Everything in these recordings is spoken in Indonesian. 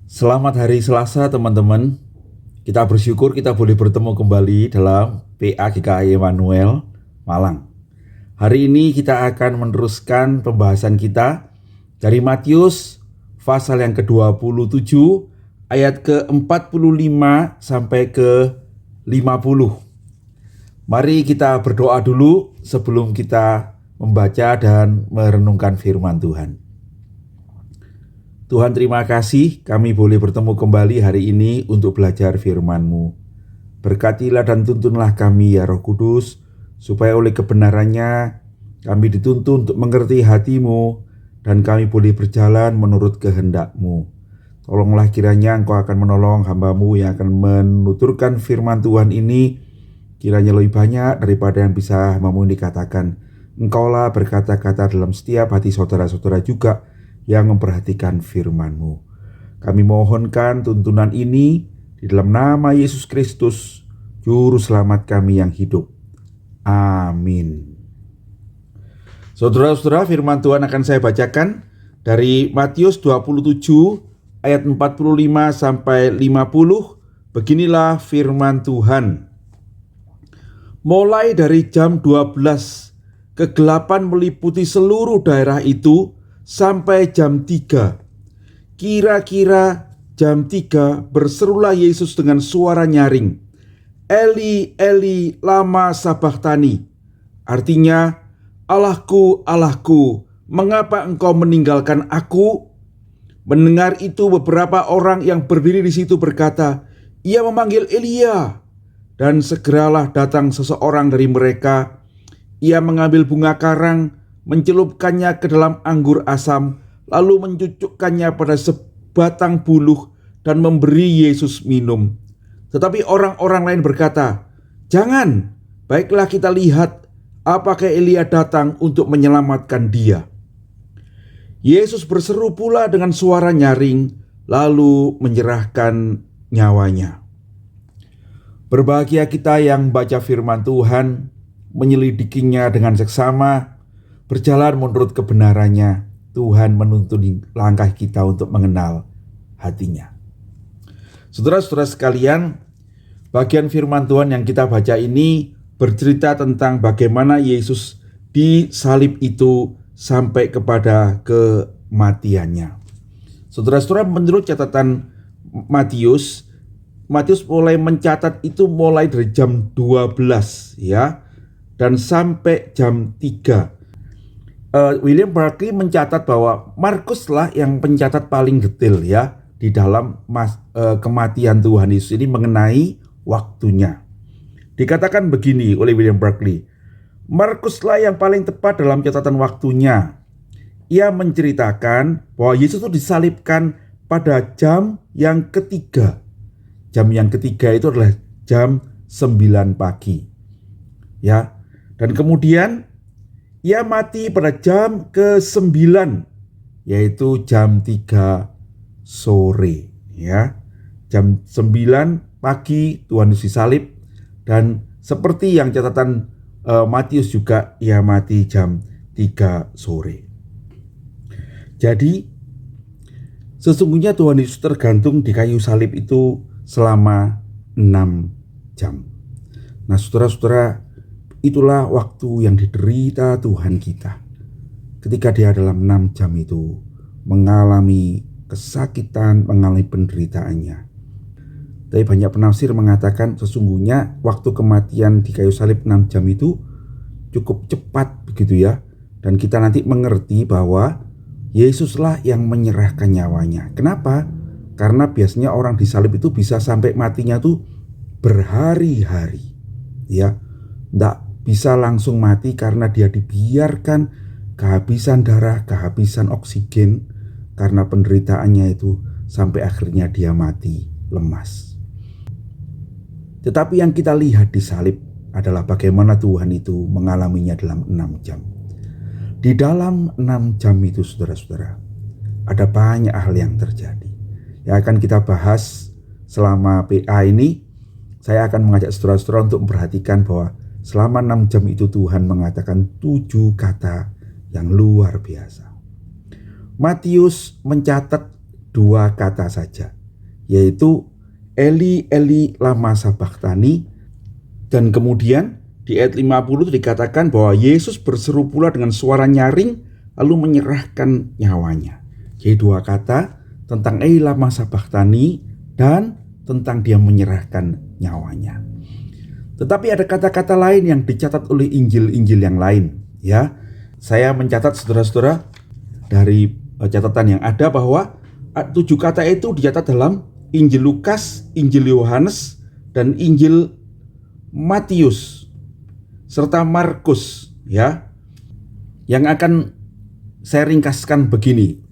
Selamat hari Selasa teman-teman. Kita bersyukur kita boleh bertemu kembali dalam PA GKI Emmanuel Malang. Hari ini kita akan meneruskan pembahasan kita dari Matius pasal yang ke-27 ayat ke-45 sampai ke-50. Mari kita berdoa dulu sebelum kita membaca dan merenungkan firman Tuhan. Tuhan, terima kasih kami boleh bertemu kembali hari ini untuk belajar firman-Mu. Berkatilah dan tuntunlah kami ya Roh Kudus, supaya oleh kebenarannya kami dituntun untuk mengerti hati-Mu dan kami boleh berjalan menurut kehendak-Mu. Tolonglah kiranya Engkau akan menolong hamba-Mu yang akan menuturkan firman Tuhan ini, kiranya lebih banyak daripada yang bisa hamba-Mu dikatakan. Engkaulah berkata-kata dalam setiap hati saudara-saudara juga yang memperhatikan firman-Mu. Kami mohonkan tuntunan ini di dalam nama Yesus Kristus, Juru Selamat kami yang hidup. Amin. Saudara-saudara, firman Tuhan akan saya bacakan dari Matius 27 ayat 45 sampai 50. Beginilah firman Tuhan. Mulai dari jam 12, kegelapan meliputi seluruh daerah itu sampai jam 3. Kira-kira jam 3 berserulah Yesus dengan suara nyaring, Eli, Eli, lama sabachthani. Artinya, Allahku, Allahku, mengapa engkau meninggalkan aku? Mendengar itu beberapa orang yang berdiri di situ berkata, ia memanggil Elia. Dan segeralah datang seseorang dari mereka. Ia mengambil bunga karang, mencelupkannya ke dalam anggur asam, lalu mencucukkannya pada sebatang buluh dan memberi Yesus minum. Tetapi orang-orang lain berkata, jangan, baiklah kita lihat apakah Elia datang untuk menyelamatkan dia. Yesus berseru pula dengan suara nyaring, lalu menyerahkan nyawanya. Berbahagia kita yang baca firman Tuhan, menyelidikinya dengan seksama, berjalan menurut kebenarannya. Tuhan menuntun langkah kita untuk mengenal hatinya. Saudara-saudara sekalian, bagian firman Tuhan yang kita baca ini bercerita tentang bagaimana Yesus disalib itu sampai kepada kematiannya. Saudara-saudara, menurut catatan Matius mulai mencatat itu mulai dari jam 12 ya, dan sampai jam 3. William Barclay mencatat bahwa Markus lah yang pencatat paling detail ya di dalam kematian Tuhan Yesus ini mengenai waktunya. Dikatakan begini oleh William Barclay, Markus lah yang paling tepat dalam catatan waktunya. Ia menceritakan bahwa Yesus itu disalibkan pada jam yang ketiga. Jam yang ketiga itu adalah jam 9 pagi. Ya. Dan kemudian ia mati pada jam ke-9, yaitu jam 3 sore. Ya. Jam 9 pagi Tuhan Yesus disalib, dan seperti yang catatan Matius juga, ia mati jam 3 sore. Jadi sesungguhnya Tuhan Yesus tergantung di kayu salib itu selama 6 jam. Nah saudara-saudara, itulah waktu yang diderita Tuhan kita. Ketika dia dalam 6 jam itu mengalami kesakitan, mengalami penderitaannya. Tapi banyak penafsir mengatakan sesungguhnya waktu kematian di kayu salib 6 jam itu cukup cepat begitu ya. Dan kita nanti mengerti bahwa Yesuslah yang menyerahkan nyawanya. Kenapa? Karena biasanya orang disalib itu bisa sampai matinya tuh berhari-hari. Ya, tidak bisa langsung mati karena dia dibiarkan kehabisan darah, kehabisan oksigen, karena penderitaannya itu sampai akhirnya dia mati lemas. Tetapi yang kita lihat di salib adalah bagaimana Tuhan itu mengalaminya dalam 6 jam. Di dalam 6 jam itu saudara-saudara, ada banyak hal yang terjadi. Yang akan kita bahas selama PA ini. Saya akan mengajak saudara-saudara untuk memperhatikan bahwa selama 6 jam itu Tuhan mengatakan 7 kata yang luar biasa. Matius mencatat 2 kata saja, yaitu Eli Eli lama sabachthani. Dan kemudian di ayat 50 itu dikatakan bahwa Yesus berseru pula dengan suara nyaring lalu menyerahkan nyawanya. Jadi dua kata tentang Eli lama sabachthani dan tentang dia menyerahkan nyawanya. Tetapi ada kata-kata lain yang dicatat oleh Injil-Injil yang lain, ya. Saya mencatat saudara-saudara dari catatan yang ada bahwa 7 kata itu dicatat dalam Injil Lukas, Injil Yohanes, dan Injil Matius serta Markus, ya. Yang akan saya ringkaskan begini.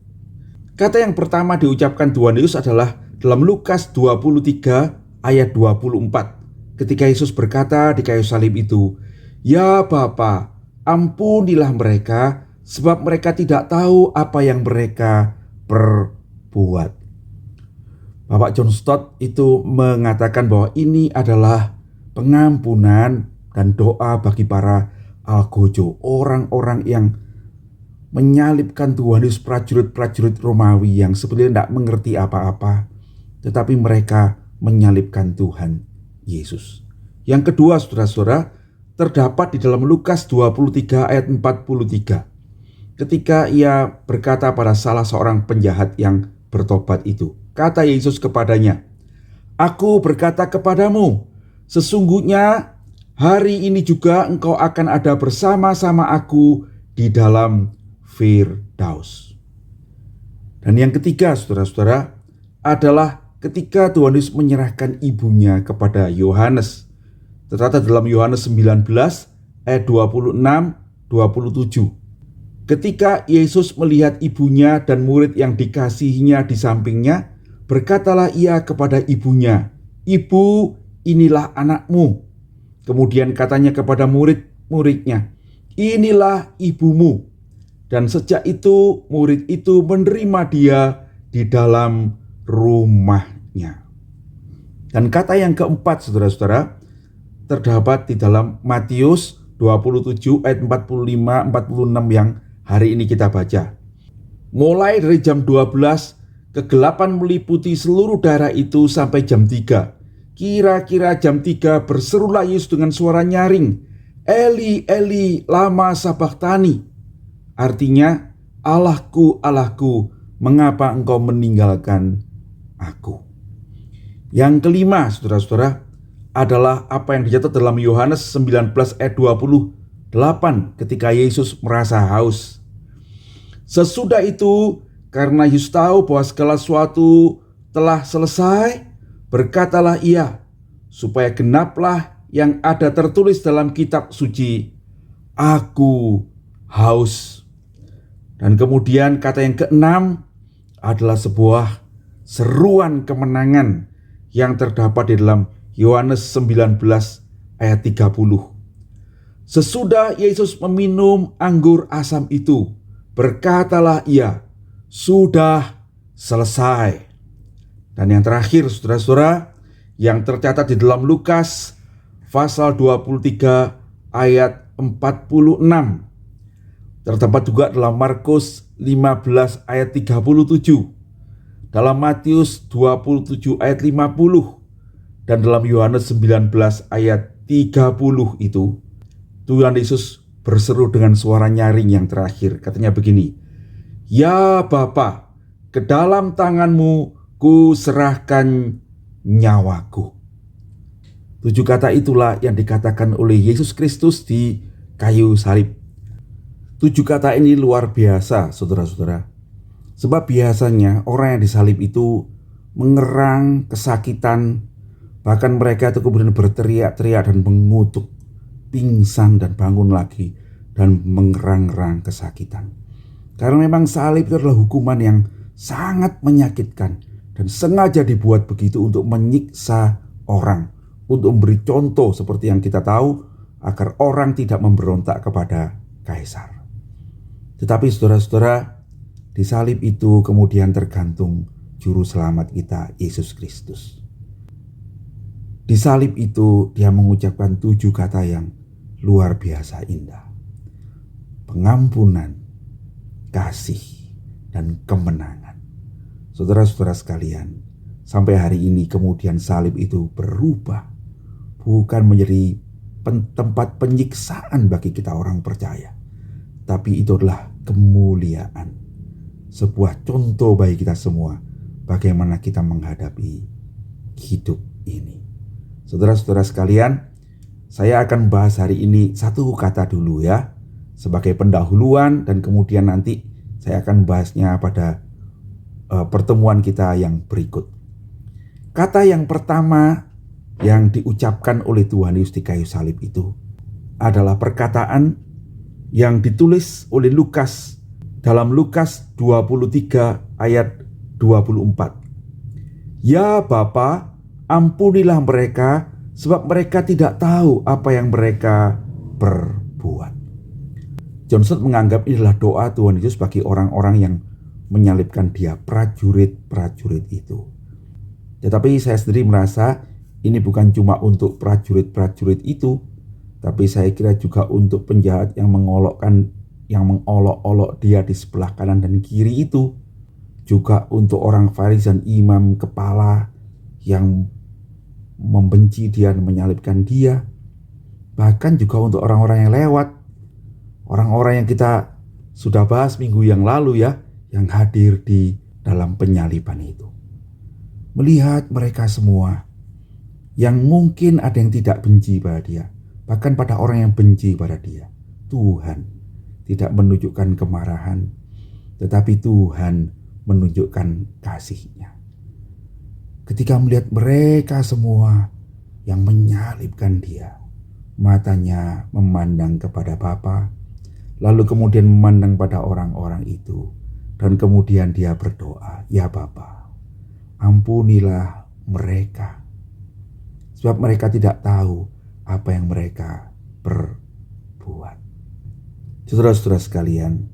Kata yang pertama diucapkan Tuhan Yesus adalah dalam Lukas 23 ayat 24. Ketika Yesus berkata di kayu salib itu, "Ya Bapa, ampunilah mereka, sebab mereka tidak tahu apa yang mereka perbuat." Bapak John Stott itu mengatakan bahwa ini adalah pengampunan dan doa bagi para algojo, orang-orang yang menyalibkan Tuhan Yesus, prajurit-prajurit Romawi yang sebenarnya tidak mengerti apa-apa, tetapi mereka menyalibkan Tuhan Yesus. Yang kedua, saudara-saudara, terdapat di dalam Lukas 23 ayat 43. Ketika ia berkata pada salah seorang penjahat yang bertobat itu, kata Yesus kepadanya, "Aku berkata kepadamu, sesungguhnya hari ini juga engkau akan ada bersama-sama aku di dalam Firdaus." Dan yang ketiga, saudara-saudara, adalah ketika Tuhan Yesus menyerahkan ibunya kepada Yohanes. Tercatat dalam Yohanes 19 ayat 26-27. Ketika Yesus melihat ibunya dan murid yang dikasihinya di sampingnya, berkatalah ia kepada ibunya, "Ibu, inilah anakmu." Kemudian katanya kepada murid-muridnya, "Inilah ibumu." Dan sejak itu murid itu menerima dia di dalam rumahnya. Dan kata yang keempat, saudara-saudara, terdapat di dalam Matius 27 ayat 45-46 yang hari ini kita baca. Mulai dari jam 12, kegelapan meliputi seluruh daerah itu sampai jam 3. Kira-kira jam 3 berserulah Yesus dengan suara nyaring, "Eli, Eli, lama sabachthani." Artinya, "Allahku, Allahku, mengapa engkau meninggalkan aku?" Yang kelima, saudara-saudara, adalah apa yang dicatat dalam Yohanes 19 ayat 28 ketika Yesus merasa haus. Sesudah itu, karena Yesus tahu bahwa segala sesuatu telah selesai, berkatalah ia, supaya genaplah yang ada tertulis dalam kitab suci, "Aku haus." Dan kemudian kata yang keenam adalah sebuah seruan kemenangan yang terdapat di dalam Yohanes 19 ayat 30. Sesudah Yesus meminum anggur asam itu, berkatalah ia, "Sudah selesai." Dan yang terakhir, saudara-saudara, yang tercatat di dalam Lukas pasal 23 ayat 46. Terdapat juga dalam Markus 15 ayat 37, dalam Matius 27 ayat 50, dan dalam Yohanes 19 ayat 30 itu, Tuhan Yesus berseru dengan suara nyaring yang terakhir. Katanya begini, "Ya Bapa, ke dalam tanganmu ku serahkan nyawaku." 7 kata itulah yang dikatakan oleh Yesus Kristus di kayu salib. 7 kata ini luar biasa, saudara-saudara. Sebab biasanya orang yang disalib itu mengerang kesakitan, bahkan mereka itu kemudian berteriak-teriak dan mengutuk, pingsan dan bangun lagi, dan mengerang-erang kesakitan. Karena memang salib itu adalah hukuman yang sangat menyakitkan dan sengaja dibuat begitu untuk menyiksa orang, untuk memberi contoh seperti yang kita tahu, agar orang tidak memberontak kepada kaisar. Tetapi saudara-saudara, di salib itu kemudian tergantung juru selamat kita, Yesus Kristus. Di salib itu dia mengucapkan 7 kata yang luar biasa indah. Pengampunan, kasih, dan kemenangan. Saudara-saudara sekalian, sampai hari ini kemudian salib itu berubah, bukan menjadi tempat penyiksaan bagi kita orang percaya, tapi itu adalah kemuliaan, sebuah contoh bagi kita semua bagaimana kita menghadapi hidup ini. Saudara-saudara sekalian, saya akan bahas hari ini satu kata dulu ya, sebagai pendahuluan, dan kemudian nanti saya akan bahasnya pada pertemuan kita yang berikut. Kata yang pertama yang diucapkan oleh Tuhan Yesus di kayu salib itu adalah perkataan yang ditulis oleh Lukas dalam Lukas 23 ayat 24. Ya Bapa, ampunilah mereka, sebab mereka tidak tahu apa yang mereka perbuat. Johnson menganggap inilah doa Tuhan Yesus bagi orang-orang yang menyalibkan dia, prajurit-prajurit itu. Tetapi saya sendiri merasa ini bukan cuma untuk prajurit-prajurit itu, tapi saya kira juga untuk penjahat yang mengolok-olok dia di sebelah kanan dan kiri itu, juga untuk orang Farisi dan imam kepala yang membenci dia dan menyalibkan dia, bahkan juga untuk orang-orang yang lewat, orang-orang yang kita sudah bahas minggu yang lalu ya, yang hadir di dalam penyaliban itu. Melihat mereka semua yang mungkin ada yang tidak benci pada dia, bahkan pada orang yang benci pada dia, Tuhan tidak menunjukkan kemarahan, tetapi Tuhan menunjukkan kasih-Nya. Ketika melihat mereka semua yang menyalibkan dia, matanya memandang kepada Bapa, lalu kemudian memandang pada orang-orang itu, dan kemudian dia berdoa, ya Bapa, ampunilah mereka, sebab mereka tidak tahu apa yang mereka perbuat. Saudara-saudara sekalian,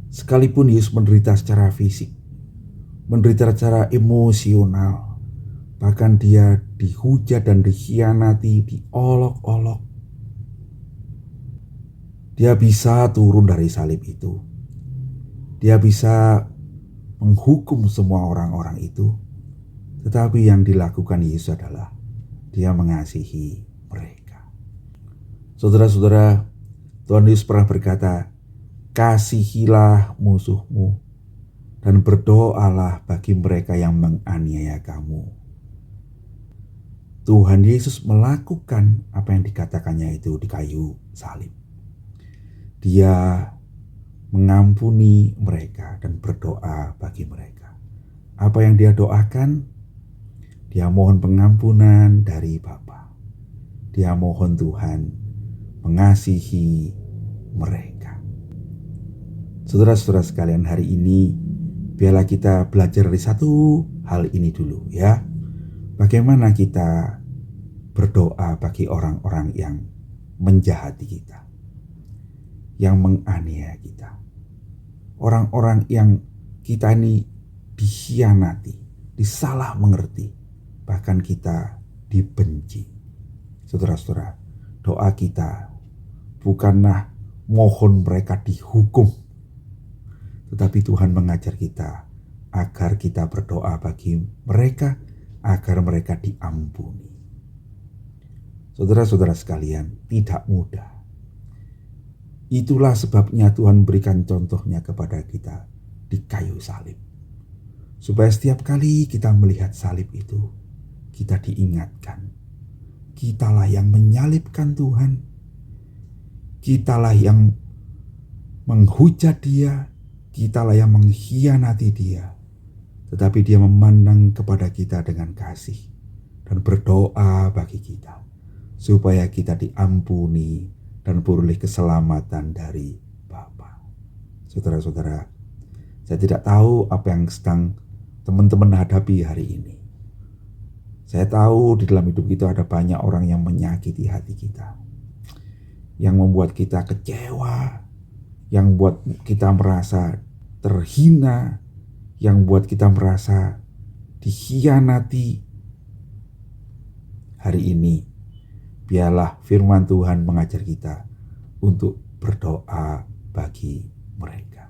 sekalipun Yesus menderita secara fisik, menderita secara emosional, bahkan dia dihujat dan dikhianati, diolok-olok, dia bisa turun dari salib itu. Dia bisa menghukum semua orang-orang itu. Tetapi yang dilakukan Yesus adalah dia mengasihi mereka. Saudara-saudara, Tuhan Yesus pernah berkata, kasihilah musuhmu dan berdoalah bagi mereka yang menganiaya kamu. Tuhan Yesus melakukan apa yang dikatakannya itu di kayu salib. Dia mengampuni mereka dan berdoa bagi mereka. Apa yang dia doakan? Dia mohon pengampunan dari Bapa. Dia mohon Tuhan mengasihi mereka. Saudara-saudara sekalian, hari ini biarlah kita belajar dari satu hal ini dulu ya. Bagaimana kita berdoa bagi orang-orang yang menjahati kita, yang menganiaya kita, orang-orang yang kita ini dikhianati, disalah mengerti, bahkan kita dibenci. Saudara-saudara, doa kita bukanlah mohon mereka dihukum, tetapi Tuhan mengajar kita agar kita berdoa bagi mereka, agar mereka diampuni. Saudara-saudara sekalian, tidak mudah. Itulah sebabnya Tuhan berikan contohnya kepada kita di kayu salib, supaya setiap kali kita melihat salib itu, kita diingatkan, kitalah yang menyalibkan Tuhan, kitalah yang menghujat dia, kitalah yang mengkhianati dia, tetapi dia memandang kepada kita dengan kasih dan berdoa bagi kita, supaya kita diampuni dan beroleh keselamatan dari Bapa. Saudara-saudara, saya tidak tahu apa yang sedang teman-teman hadapi hari ini. Saya tahu di dalam hidup kita ada banyak orang yang menyakiti hati kita, yang membuat kita kecewa, yang buat kita merasa terhina, yang buat kita merasa dikhianati. Hari ini biarlah firman Tuhan mengajar kita untuk berdoa bagi mereka.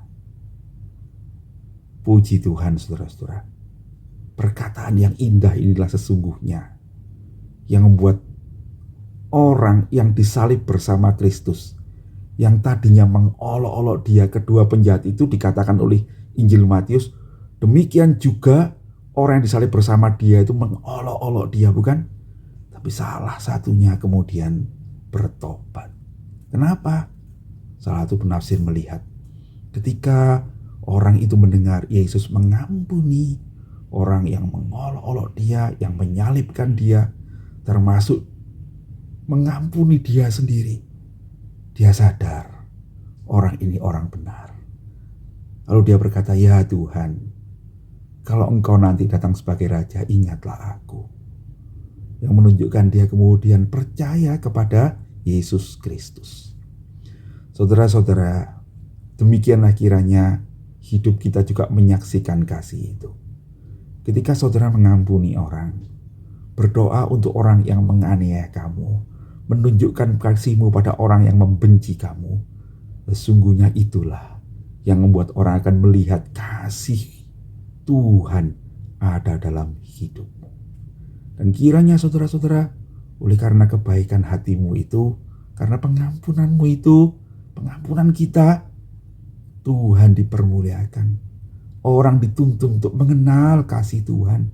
Puji Tuhan, saudara-saudara. perkataan yang indah inilah sesungguhnya yang membuat orang yang disalib bersama Kristus, yang tadinya mengolok-olok dia, kedua penjahat itu dikatakan oleh Injil Matius, demikian juga orang yang disalib bersama dia itu mengolok-olok dia, bukan? Tapi salah satunya kemudian bertobat. Kenapa? Salah satu penafsir melihat ketika orang itu mendengar Yesus mengampuni orang yang mengolok-olok dia, yang menyalibkan dia, termasuk mengampuni dia sendiri, dia sadar orang ini orang benar. Lalu dia berkata, "Ya Tuhan, kalau Engkau nanti datang sebagai Raja, ingatlah aku." Yang menunjukkan dia kemudian percaya kepada Yesus Kristus. Saudara-saudara, demikianlah kiranya hidup kita juga menyaksikan kasih itu. Ketika saudara mengampuni orang, berdoa untuk orang yang menganiaya kamu, menunjukkan kasihmu pada orang yang membenci kamu, sesungguhnya itulah yang membuat orang akan melihat kasih Tuhan ada dalam hidupmu. Dan kiranya saudara-saudara, oleh karena kebaikan hatimu itu, karena pengampunanmu itu, pengampunan kita, Tuhan dipermuliakan. Orang dituntun untuk mengenal kasih Tuhan,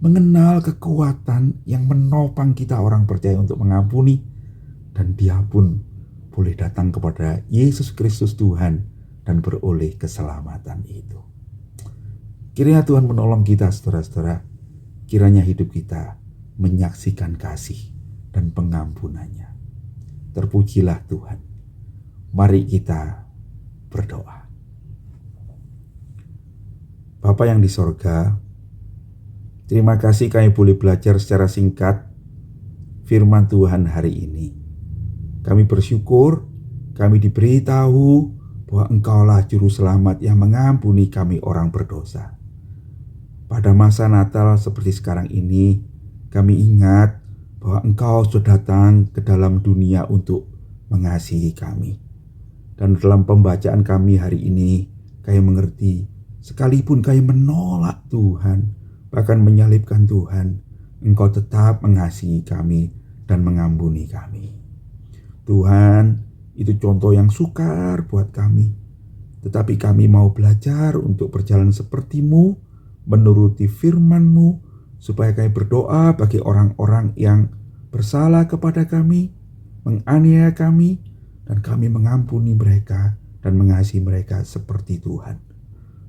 mengenal kekuatan yang menopang kita orang percaya untuk mengampuni, dan dia pun boleh datang kepada Yesus Kristus Tuhan dan beroleh keselamatan itu. Kiranya Tuhan menolong kita, saudara-saudara. Kiranya hidup kita menyaksikan kasih dan pengampunannya. Terpujilah Tuhan. Mari kita berdoa. Bapa yang di sorga, terima kasih kami boleh belajar secara singkat firman Tuhan hari ini. Kami bersyukur kami diberitahu bahwa Engkaulah Juru Selamat yang mengampuni kami orang berdosa. Pada masa Natal seperti sekarang ini, kami ingat bahwa Engkau sudah datang ke dalam dunia untuk mengasihi kami. Dan dalam pembacaan kami hari ini, kami mengerti, sekalipun kami menolak Tuhan, bahkan menyalibkan Tuhan, Engkau tetap mengasihi kami dan mengampuni kami. Tuhan, itu contoh yang sukar buat kami. Tetapi kami mau belajar untuk berjalan seperti-Mu, menuruti firman-Mu, supaya kami berdoa bagi orang-orang yang bersalah kepada kami, menganiaya kami, dan kami mengampuni mereka dan mengasihi mereka seperti Tuhan.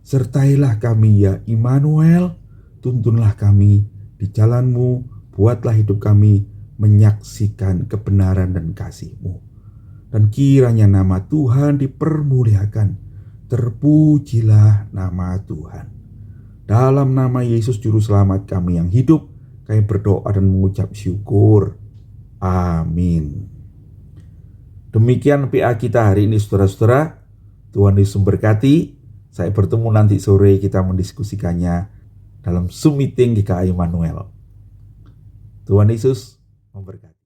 Sertailah kami ya Immanuel, tuntunlah kami di jalan-Mu, buatlah hidup kami menyaksikan kebenaran dan kasih-Mu. Dan kiranya nama Tuhan dipermuliakan, terpujilah nama Tuhan. Dalam nama Yesus Juru Selamat kami yang hidup, kami berdoa dan mengucap syukur. Amin. Demikian PA kita hari ini, saudara-saudara. Tuhan Yesus memberkati. Saya bertemu nanti sore, kita mendiskusikannya dalam Zoom meeting GKI Immanuel. Tuhan Yesus memberkati.